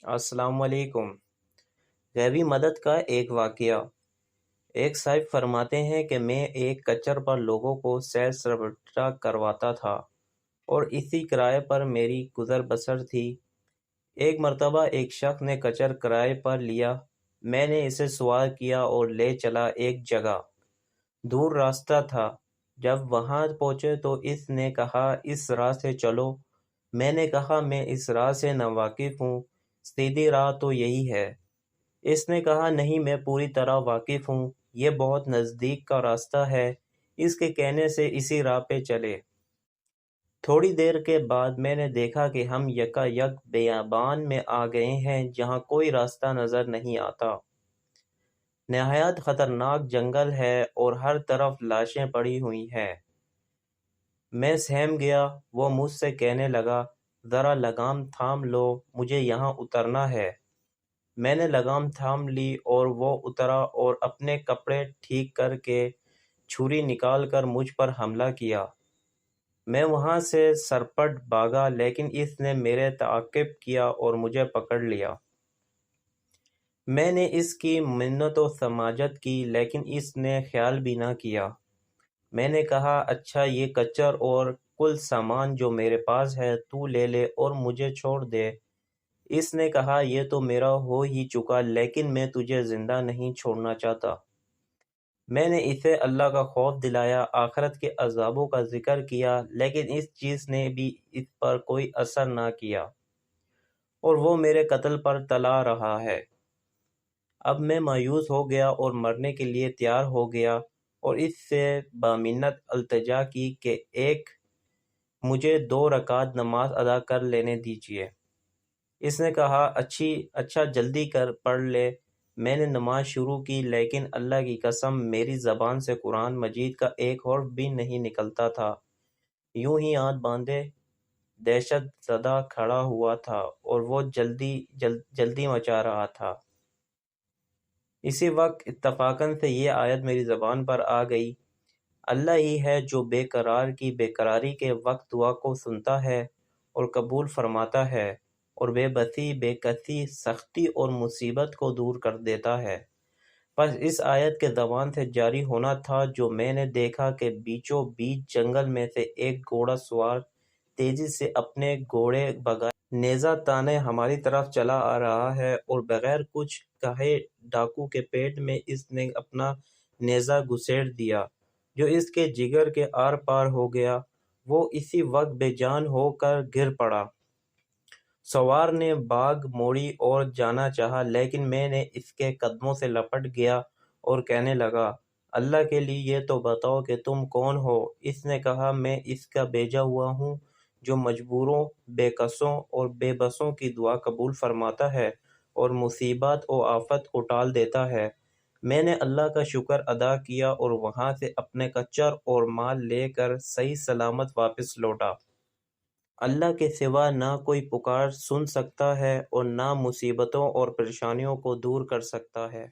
السلام علیکم۔ غیبی مدد کا ایک واقعہ۔ ایک صاحب فرماتے ہیں کہ میں ایک کچر پر لوگوں کو سیر سپاٹا کرواتا تھا اور اسی کرائے پر میری گزر بسر تھی۔ ایک مرتبہ ایک شخص نے کچر کرائے پر لیا۔ میں نے اسے سوار کیا اور لے چلا ایک جگہ۔ دور راستہ تھا۔ جب وہاں پہنچے تو اس نے کہا اس راہ سے چلو۔ میں نے کہا میں اس راہ سے ناواقف ہوں، سیدھی راہ تو یہی ہے۔ اس نے کہا نہیں، میں پوری طرح واقف ہوں، یہ بہت نزدیک کا راستہ ہے۔ اس کے کہنے سے اسی راہ پہ چلے۔ تھوڑی دیر کے بعد میں نے دیکھا کہ ہم یکا یک بیابان میں آ گئے ہیں جہاں کوئی راستہ نظر نہیں آتا۔ نہایت خطرناک جنگل ہے اور ہر طرف لاشیں پڑی ہوئی ہیں۔ میں سہم گیا۔ وہ مجھ سے کہنے لگا ذرا لگام تھام لو، مجھے یہاں اترنا ہے۔ میں نے لگام تھام لی اور وہ اترا اور اپنے کپڑے ٹھیک کر کے چھری نکال کر مجھ پر حملہ کیا۔ میں وہاں سے سرپٹ بھاگا لیکن اس نے میرے تعاقب کیا اور مجھے پکڑ لیا۔ میں نے اس کی منت و سماجت کی لیکن اس نے خیال بھی نہ کیا۔ میں نے کہا اچھا یہ کچر اور کل سامان جو میرے پاس ہے تو لے لے اور مجھے چھوڑ دے۔ اس نے کہا یہ تو میرا ہو ہی چکا لیکن میں تجھے زندہ نہیں چھوڑنا چاہتا۔ میں نے اسے اللہ کا خوف دلایا، آخرت کے عذابوں کا ذکر کیا لیکن اس چیز نے بھی اس پر کوئی اثر نہ کیا اور وہ میرے قتل پر تلا رہا ہے۔ اب میں مایوس ہو گیا اور مرنے کے لیے تیار ہو گیا اور اس سے بامنت التجا کی کہ مجھے 2 رکعت نماز ادا کر لینے دیجیے۔ اس نے کہا اچھا جلدی کر پڑھ لے۔ میں نے نماز شروع کی لیکن اللہ کی قسم میری زبان سے قرآن مجید کا ایک حرف بھی نہیں نکلتا تھا۔ یوں ہی ہاتھ باندھے دہشت زدہ کھڑا ہوا تھا اور وہ جلدی مچا رہا تھا۔ اسی وقت اتفاقاً سے یہ آیت میری زبان پر آ گئی، اللہ ہی ہے جو بے قرار کی بے قراری کے وقت دعا کو سنتا ہے اور قبول فرماتا ہے اور بے بسی، بے کسی، سختی اور مصیبت کو دور کر دیتا ہے۔ بس اس آیت کے زبان سے جاری ہونا تھا جو میں نے دیکھا کہ بیچوں بیچ جنگل میں سے ایک گھوڑا سوار تیزی سے اپنے گھوڑے بغائے نیزہ تانے ہماری طرف چلا آ رہا ہے اور بغیر کچھ کہے ڈاکو کے پیٹ میں اس نے اپنا نیزہ گھسیڑ دیا جو اس کے جگر کے آر پار ہو گیا۔ وہ اسی وقت بے جان ہو کر گر پڑا۔ سوار نے باگ موڑی اور جانا چاہا لیکن میں نے اس کے قدموں سے لپٹ گیا اور کہنے لگا اللہ کے لیے یہ تو بتاؤ کہ تم کون ہو؟ اس نے کہا میں اس کا بھیجا ہوا ہوں جو مجبوروں، بے کسوں اور بے بسوں کی دعا قبول فرماتا ہے اور مصیبت و آفت کو ٹال دیتا ہے۔ میں نے اللہ کا شکر ادا کیا اور وہاں سے اپنے کچر اور مال لے کر صحیح سلامت واپس لوٹا۔ اللہ کے سوا نہ کوئی پکار سن سکتا ہے اور نہ مصیبتوں اور پریشانیوں کو دور کر سکتا ہے۔